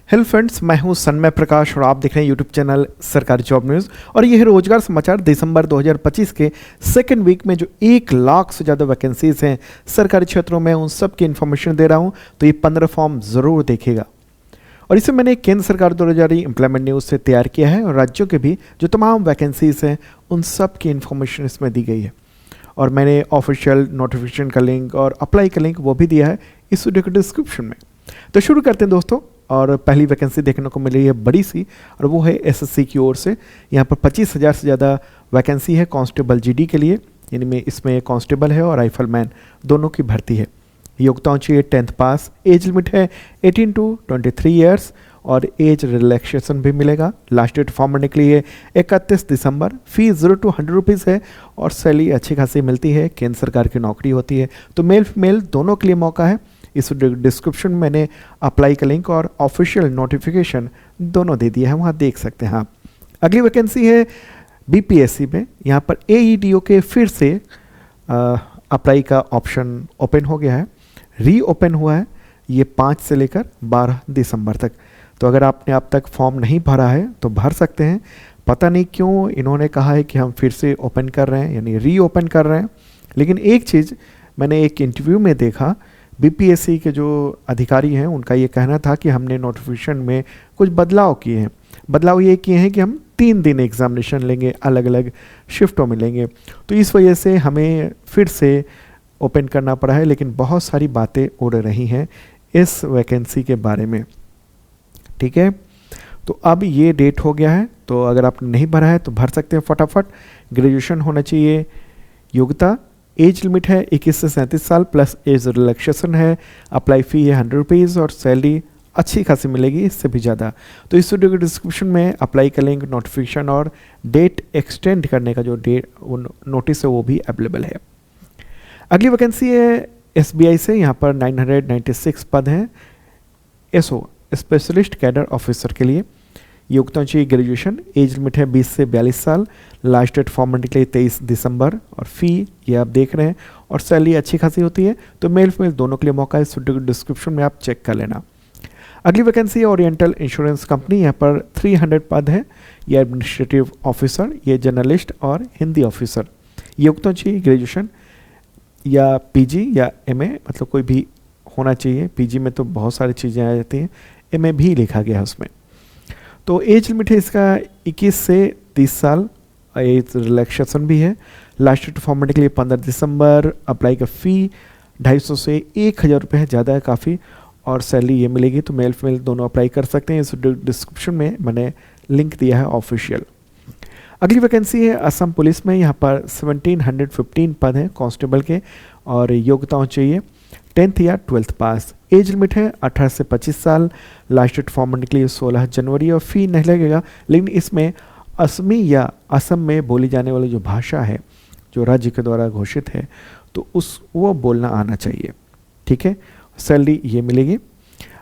Hello friends, मैं हूं सन्मय प्रकाश और आप देख रहे हैं यूट्यूब चैनल सरकारी जॉब न्यूज़। और यह है रोजगार समाचार दिसंबर 2025 के सेकंड वीक में जो 1 लाख से ज़्यादा वैकेंसीज हैं सरकारी क्षेत्रों में, उन सब की इन्फॉर्मेशन दे रहा हूं। तो ये 15 फॉर्म ज़रूर देखिएगा। और इसे मैंने केंद्र सरकार द्वारा जारी एम्प्लॉयमेंट न्यूज़ से तैयार किया है और राज्यों के भी जो तमाम वैकेंसीज हैं उन सब की इन्फॉर्मेशन इसमें दी गई है। और मैंने ऑफिशियल नोटिफिकेशन का लिंक और अप्लाई का लिंक वो भी दिया है इस वीडियो के डिस्क्रिप्शन में। तो शुरू करते हैं दोस्तों। और पहली वैकेंसी देखने को मिली है बड़ी सी, और वो है एसएससी की ओर से। यहाँ पर 25,000 से ज़्यादा वैकेंसी है कांस्टेबल जीडी के लिए, यानी में इसमें कांस्टेबल है और राइफलमैन दोनों की भर्ती है। योग्यता चाहिए 10th पास, एज लिमिट है 18 to 23 ईयर्स और एज रिलैक्सेशन भी मिलेगा। लास्ट डेट फॉर्म भरने के लिए 31 दिसंबर। फीस 0 to 100 रुपीज़ है और सैलरी अच्छी खासी मिलती है। केंद्र सरकार की नौकरी होती है, तो मेल फीमेल दोनों के लिए मौका है। इस डिस्क्रिप्शन में मैंने अप्लाई का लिंक और ऑफिशियल नोटिफिकेशन दोनों दे दिया है, वहाँ देख सकते हैं आप। अगली वैकेंसी है बीपीएससी में। यहाँ पर एईडीओ के फिर से अप्लाई का ऑप्शन ओपन हो गया है, रीओपन हुआ है। ये 5 से लेकर 12 दिसंबर तक। तो अगर आपने अब तक फॉर्म नहीं भरा है तो भर सकते हैं। पता नहीं क्यों इन्होंने कहा है कि हम फिर से ओपन कर रहे हैं, यानी रीओपन कर रहे हैं। लेकिन एक चीज़ मैंने एक इंटरव्यू में देखा, बीपीएससी के जो अधिकारी हैं उनका ये कहना था कि हमने नोटिफिकेशन में कुछ बदलाव किए हैं। बदलाव ये किए हैं कि हम 3 दिन एग्जामिनेशन लेंगे, अलग अलग शिफ्टों में लेंगे। तो इस वजह से हमें फिर से ओपन करना पड़ा है। लेकिन बहुत सारी बातें उड़ रही हैं इस वैकेंसी के बारे में, ठीक है। तो अब ये डेट हो गया है, तो अगर आपने नहीं भरा है तो भर सकते हैं फटाफट। ग्रेजुएशन होना चाहिए। योग्यता एज लिमिट है 21 से 37 साल प्लस एज रिलैक्सेशन है। अप्लाई फ़ी है 100 रुपीज़ और सैलरी अच्छी खासी मिलेगी, इससे भी ज़्यादा। तो इस वीडियो के डिस्क्रिप्शन में अप्लाई का लिंक, नोटिफिकेशन और डेट एक्सटेंड करने का जो नोटिस है वो भी अवेलेबल है। अगली वैकेंसी है एसबीआई से। यहाँ पर 996 पद हैं एसओ स्पेशलिस्ट कैडर ऑफिसर के लिए। योग्यता चाहिए ग्रेजुएशन। एज लिमिट है 20 से 42 साल। लास्ट डेट फॉर्म भरने के लिए 23 दिसंबर और फ़ी ये आप देख रहे हैं। और सैलरी अच्छी खासी होती है, तो मेल फीमेल दोनों के लिए मौका है। इस डिस्क्रिप्शन में आप चेक कर लेना। अगली वैकेंसी है ओरिएंटल इंश्योरेंस कंपनी। यहाँ पर 300 पद है। ये एडमिनिस्ट्रेटिव ऑफिसर, ये जर्नलिस्ट और हिंदी ऑफिसर। योग्यता चाहिए ग्रेजुएशन या पीजी या एमए, मतलब कोई भी होना चाहिए। पीजी में तो बहुत सारी चीज़ें आ जाती हैं, एमए भी लिखा गया है उसमें। तो एज लिमिट है इसका 21 से 30 साल। एज रिलैक्सेशन भी है। लास्ट डेट फॉर्म भरने के लिए 15 दिसंबर। अप्लाई का फ़ी 250 से 1,000 रुपये है, ज़्यादा है काफ़ी। और सैलरी ये मिलेगी, तो मेल फीमेल दोनों अप्लाई कर सकते हैं। इस डिस्क्रिप्शन में मैंने लिंक दिया है ऑफिशियल। अगली वैकेंसी है असम पुलिस में। यहाँ पर 1715 पद हैं कांस्टेबल के और योग्यताओं चाहिए 10th या 12th पास। एज लिमिट है 18 से 25 साल। लास्ट डेट फॉर्म भरने के लिए 16 जनवरी और फ़ी नहीं लगेगा। लेकिन इसमें असमी या असम में बोली जाने वाली जो भाषा है जो राज्य के द्वारा घोषित है, तो वो बोलना आना चाहिए, ठीक है। सैलरी ये मिलेगी।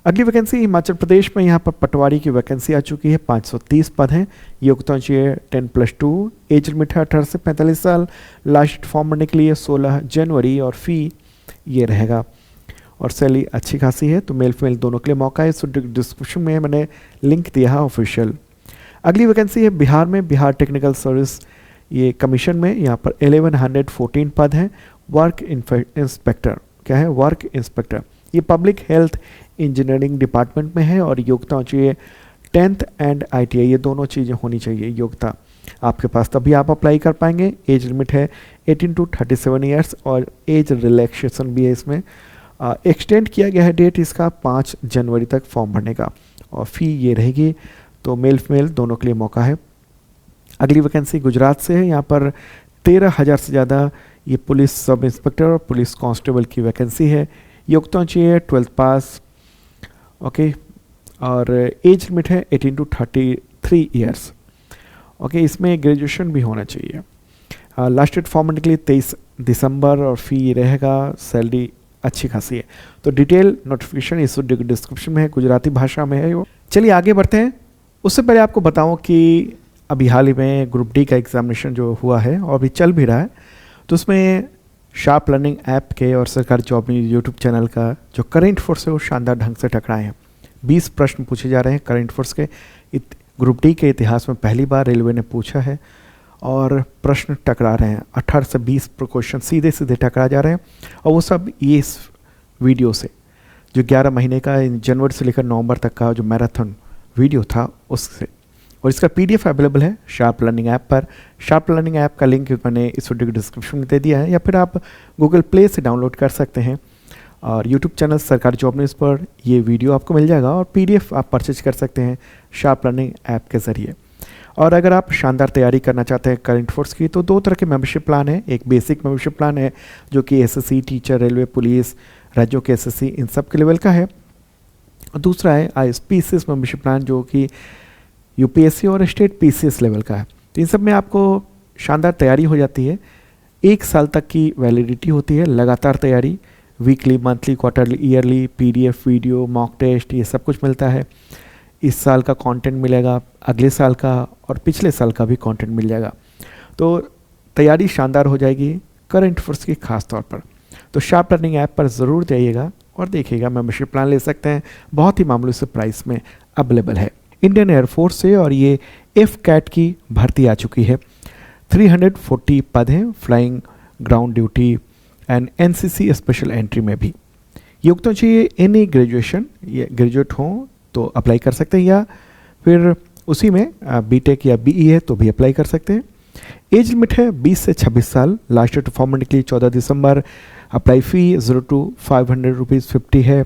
अगली वैकेंसी हिमाचल प्रदेश में। यहाँ पर पटवारी की वैकेंसी आ चुकी है। 530 पद हैं। योग्यता चाहिए 10+2। एज लिमिट है 18 से 45 साल। लास्ट फॉर्म भरने के लिए 16 जनवरी और फ़ी ये रहेगा। और सैलरी अच्छी खासी है, तो मेल फीमेल दोनों के लिए मौका है। इस डिस्क्रिप्शन में मैंने लिंक दिया है ऑफिशियल। अगली वैकेंसी है बिहार में। बिहार टेक्निकल सर्विस ये कमीशन में। यहाँ पर 1114 पद हैं। वर्क इंस्पेक्टर, क्या है, वर्क इंस्पेक्टर। ये पब्लिक हेल्थ इंजीनियरिंग डिपार्टमेंट में है। और योग्यता चाहिए 10th एंड ITI, ये दोनों चीज़ें होनी चाहिए योग्यता आपके पास, तभी आप अप्लाई कर पाएंगे। एज लिमिट है 18 to 37 ईयर्स और एज रिलैक्सेशन भी है इसमें। एक्सटेंड किया गया है डेट इसका 5 जनवरी तक फॉर्म भरने का और फ़ी ये रहेगी, तो मेल फीमेल दोनों के लिए मौका है। अगली वैकेंसी गुजरात से है। यहाँ पर 13,000 से ज़्यादा ये पुलिस सब इंस्पेक्टर और पुलिस कांस्टेबल की वैकेंसी है। योग्यता चाहिए 12th पास, ओके। और एज लिमिट है 18 to 33 ईयर्स, ओके। इसमें ग्रेजुएशन भी होना चाहिए। लास्ट डेट फॉर्म भरने के लिए 23 दिसंबर और फ़ी रहेगा। सैलरी अच्छी खासी है। तो डिटेल नोटिफिकेशन इस डिस्क्रिप्शन में है, गुजराती भाषा में है वो। चलिए आगे बढ़ते हैं। उससे पहले आपको बताऊं कि अभी हाल ही में ग्रुप डी का एग्जामिनेशन जो हुआ है और अभी चल भी रहा है, तो उसमें शार्प लर्निंग ऐप के और सरकारी जॉब न्यूज़ यूट्यूब चैनल का जो करेंट फोर्स है वो शानदार ढंग से टकराए हैं। 20 प्रश्न पूछे जा रहे हैं करंट अफेयर्स के। ग्रुप डी के इतिहास में पहली बार रेलवे ने पूछा है और प्रश्न टकरा रहे हैं। 18 से 20 क्वेश्चन सीधे सीधे टकरा जा रहे हैं और वो सब ये इस वीडियो से, जो 11 महीने का जनवरी से लेकर नवंबर तक का जो मैराथन वीडियो था उससे। और इसका PDF अवेलेबल है शार्प लर्निंग ऐप पर। शार्प लर्निंग ऐप का लिंक मैंने इस वीडियो के डिस्क्रिप्शन में दे दिया है, या फिर आप गूगल प्ले से डाउनलोड कर सकते हैं। और यूट्यूब चैनल सरकारी जॉब न्यूज़ पर ये वीडियो आपको मिल जाएगा और PDF आप परचेज कर सकते हैं शार्प लर्निंग ऐप के ज़रिए। और अगर आप शानदार तैयारी करना चाहते हैं करंट अफेयर्स की, तो 2 तरह के मेंबरशिप प्लान है। एक बेसिक मेंबरशिप प्लान है जो कि SSC, टीचर, रेलवे, पुलिस, राज्यों के SSC इन सब के लेवल का है। और दूसरा है ISPCS मेंबरशिप प्लान जो कि UPSC और स्टेट PCS लेवल का है। तो इन सब में आपको शानदार तैयारी हो जाती है। 1 साल तक की वैलिडिटी होती है, लगातार तैयारी, weekly, monthly, quarterly, yearly, PDF, video, mock test, ये सब कुछ मिलता है। इस साल का कंटेंट मिलेगा, अगले साल का और पिछले साल का भी कंटेंट मिल जाएगा। तो तैयारी शानदार हो जाएगी करंट अफेयर्स की खास तौर पर। तो शार्प लर्निंग ऐप पर ज़रूर जाइएगा और देखिएगा, मेंबरशिप प्लान ले सकते हैं, बहुत ही मामूली से प्राइस में अवेलेबल है। इंडियन एयरफोर्स से और ये FCAT की भर्ती आ चुकी है। 340 पद हैं flying, ground duty and NCC special entry में भी। योग्यता चाहिए एनी ग्रेजुएशन, ये ग्रेजुएट हों तो अप्लाई कर सकते हैं, या फिर उसी में BTech या BE है तो भी अप्लाई कर सकते हैं। एज लिमिट है 20 से 26 साल। लास्ट डेट फॉर्म निकली 14 दिसंबर। अप्लाई फ़ी 0 to 500 रुपीज़ 50 है,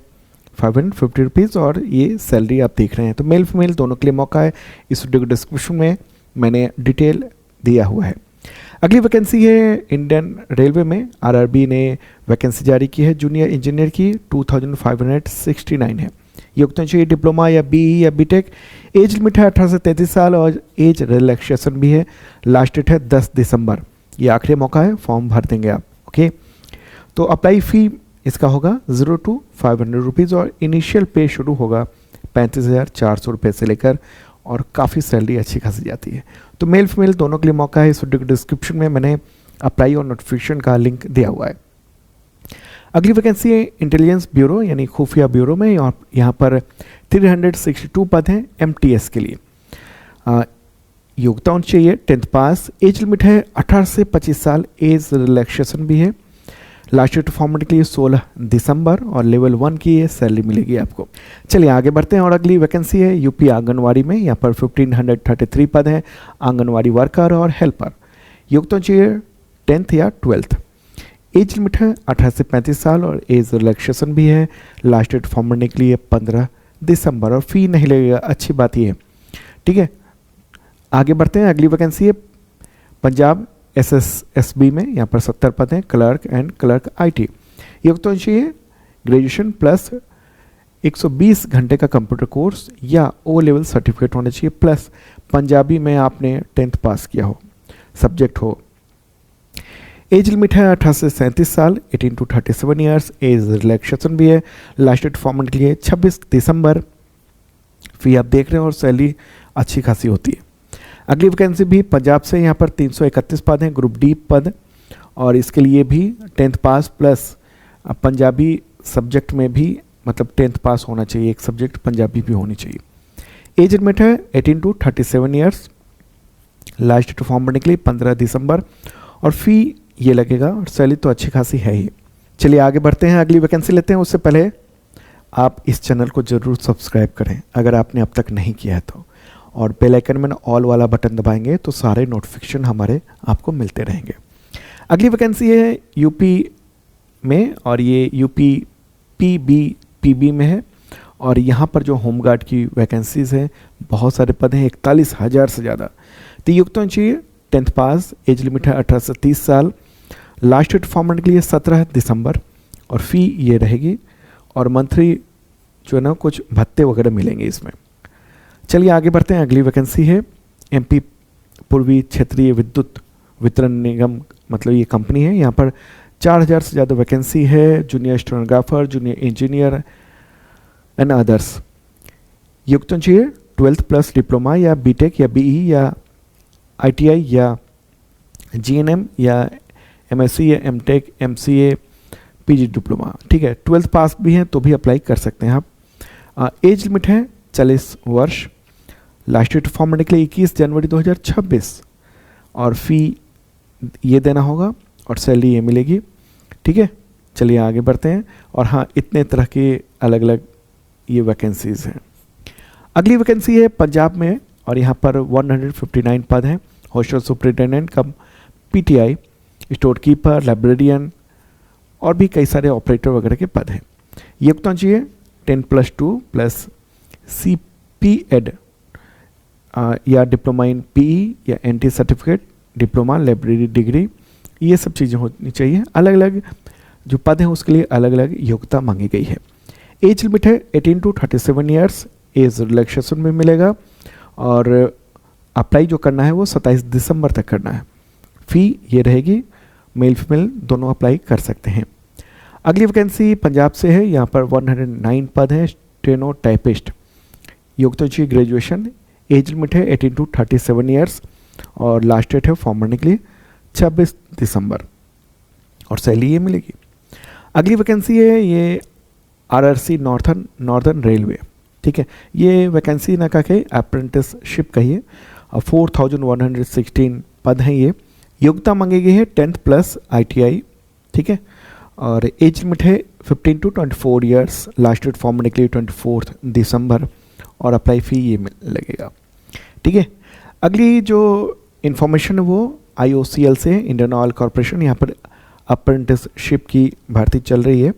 550 रुपीज़। और ये सैलरी आप देख रहे हैं। तो मेल फीमेल दोनों के लिए मौका है। इस वीडियो के डिस्क्रिप्शन में मैंने डिटेल दिया हुआ है। अगली वैकेंसी है इंडियन रेलवे में। RRB ने वैकेंसी जारी की है जूनियर इंजीनियर की, 2569 है। योग्यता चाहिए डिप्लोमा या BE या BTech। एज लिमिट है 18 से 33 साल और एज रिलैक्सेशन भी है। लास्ट डेट है 10 दिसंबर। ये आखिरी मौका है, फॉर्म भर देंगे आप। ओके, तो अप्लाई फ़ी इसका होगा 0 to 500 रुपीज़ और इनिशियल पे शुरू होगा 35,400 रुपये से लेकर, और काफ़ी सैलरी अच्छी खासी जाती है। तो मेल फीमेल दोनों के लिए मौका है। इस वीडियो के डिस्क्रिप्शन में मैंने अप्लाई और नोटिफिकेशन का लिंक दिया हुआ है। अगली वैकेंसी है इंटेलिजेंस ब्यूरो यानी खुफिया ब्यूरो में, और यहाँ पर 362 पद हैं MTS के लिए। योग्यता चाहिए 10th पास। एज लिमिट है 18 से 25 साल। एज रिलैक्सेशन भी है। लास्ट डेट फॉर्मेट के लिए 16 दिसंबर और लेवल 1 की ये सैलरी मिलेगी आपको। चलिए आगे बढ़ते हैं और अगली वैकेंसी है यूपी आंगनवाड़ी में। यहाँ पर 1533 पद हैं आंगनवाड़ी वर्कर और हेल्पर। योग्यता चाहिए 10th या 12th। एज लिमिट है 18 से 35 साल और एज रिलैक्सेशन भी है। लास्ट डेट फॉर्म भरने के लिए 15 दिसंबर और फी नहीं लगेगा, अच्छी बात ये है। ठीक है, आगे बढ़ते हैं। अगली वैकेंसी है पंजाब SSSB में। यहाँ पर 70 पद हैं क्लर्क एंड क्लर्क IT। योग्यता चाहिए ग्रेजुएशन प्लस 120 घंटे का कंप्यूटर कोर्स या O लेवल सर्टिफिकेट होना चाहिए, प्लस पंजाबी में आपने 10th पास किया हो, सब्जेक्ट हो। एज लिमिट है 18 से 37 साल, 18 to 37 ईयर्स। एज रिलैक्सेशन भी है। लास्ट डेट फॉर्मेट के लिए 26 दिसंबर। फी आप देख रहे हैं और सैलरी अच्छी खासी होती है। अगली वैकेंसी भी पंजाब से। यहाँ पर 331 पद हैं ग्रुप डी पद, और इसके लिए भी 10th पास प्लस पंजाबी सब्जेक्ट में भी, मतलब 10th पास होना चाहिए, एक सब्जेक्ट पंजाबी भी होनी चाहिए। एज लिमिट है 18 to 37 years. Last date form भरने के लिए 15 दिसंबर और फी ये लगेगा, और सैलरी तो अच्छी खासी है ही। चलिए आगे बढ़ते हैं, अगली वैकेंसी लेते हैं। उससे पहले आप इस चैनल को ज़रूर सब्सक्राइब करें अगर आपने अब तक नहीं किया है तो, और बेल आइकन में ऑल वाला बटन दबाएंगे तो सारे नोटिफिकेशन हमारे आपको मिलते रहेंगे। अगली वैकेंसी है यूपी में, और ये यूपी PB में है। और यहाँ पर जो होमगार्ड की वैकेंसीज़ हैं, बहुत सारे पद हैं, 41,000 से ज़्यादा। तो योग्यता चाहिए 10th पास। एज लिमिट है 18 से 30 साल। लास्ट डेट फॉर्मेट के लिए 17 दिसंबर और फ़ी ये रहेगी, और मंथली जो है ना कुछ भत्ते वगैरह मिलेंगे इसमें। चलिए आगे बढ़ते हैं। अगली वैकेंसी है MP पूर्वी क्षेत्रीय विद्युत वितरण निगम, मतलब ये कंपनी है। यहाँ पर 4000 से ज़्यादा वैकेंसी है। Junior stenographer, junior engineer and others. योग्यता चाहिए 12th प्लस डिप्लोमा या BTech या BE या ITI या GNM या MSc या MTech MCA PG डिप्लोमा। ठीक है, 12th पास भी हैं तो भी अप्लाई कर सकते हैं आप। एज लिमिट है 40 वर्ष। लास्ट डेट फॉर्म भरने के लिए 21 जनवरी 2026 और फ़ी ये देना होगा और सैलरी ये मिलेगी। ठीक है, चलिए आगे बढ़ते हैं। और हाँ, इतने तरह के अलग अलग ये वैकेंसीज़ हैं। अगली वैकेंसी है पंजाब में और यहाँ पर 159 पद हैं। हॉस्टल सुपरिटेंडेंट कम पीटीआई, स्टोर कीपर, लाइब्रेरियन और भी कई सारे ऑपरेटर वगैरह के पद हैं। योग्यता चाहिए 10+2 प्लस CP.Ed या डिप्लोमा इन पीई या NT certificate, diploma, library degree, ये सब चीज़ें होनी चाहिए। अलग अलग जो पद हैं उसके लिए अलग अलग योग्यता मांगी गई है। एज लिमिट है 18 to 37 ईयर्स, एज रिलैक्सेशन में मिलेगा और अप्लाई जो करना है वो 27 दिसंबर तक करना है। फ़ी ये रहेगी, मेल फीमेल दोनों अप्लाई कर सकते हैं। अगली वैकेंसी पंजाब से है, यहाँ पर 109 पद हैं। स्टेनो टाइपिस्ट, योग्यता चाहिए ग्रेजुएशन। एज लिमिट है 18 to 37 ईयर्स और लास्ट डेट है फॉर्म भरने के लिए 26 दिसंबर और सैलरी ये मिलेगी। अगली वैकेंसी है ये RRC नॉर्दर्न रेलवे। ठीक है, ये वैकेंसी ना कह के अप्रेंटिसशिप कहिए और 4116 पद हैं ये। योग्यता मांगी गई है 10th प्लस ITI। ठीक है, और एज लिमिट है 15 to 24 years. Last date form भरने के लिए 24 दिसंबर और अप्लाई फ़ी ये लगेगा। ठीक है, अगली जो इन्फॉर्मेशन है वो IOCL से, इंडियन ऑयल कॉरपोरेशन। यहाँ पर अप्रेंटिसशिप की भर्ती चल रही है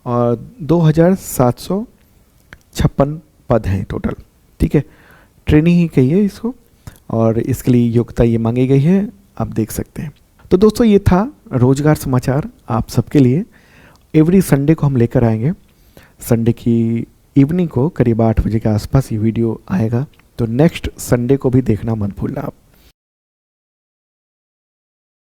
और 2756 पद हैं टोटल। ठीक है, ट्रेनिंग ही कहिए इसको और इसके लिए योग्यता ये मांगी गई है, आप देख सकते हैं। तो दोस्तों ये था रोजगार समाचार आप सबके लिए। एवरी संडे को हम लेकर आएंगे। संडे की इवनिंग को करीब 8 बजे के आसपास ये वीडियो आएगा, तो नेक्स्ट संडे को भी देखना मत भूलना आप।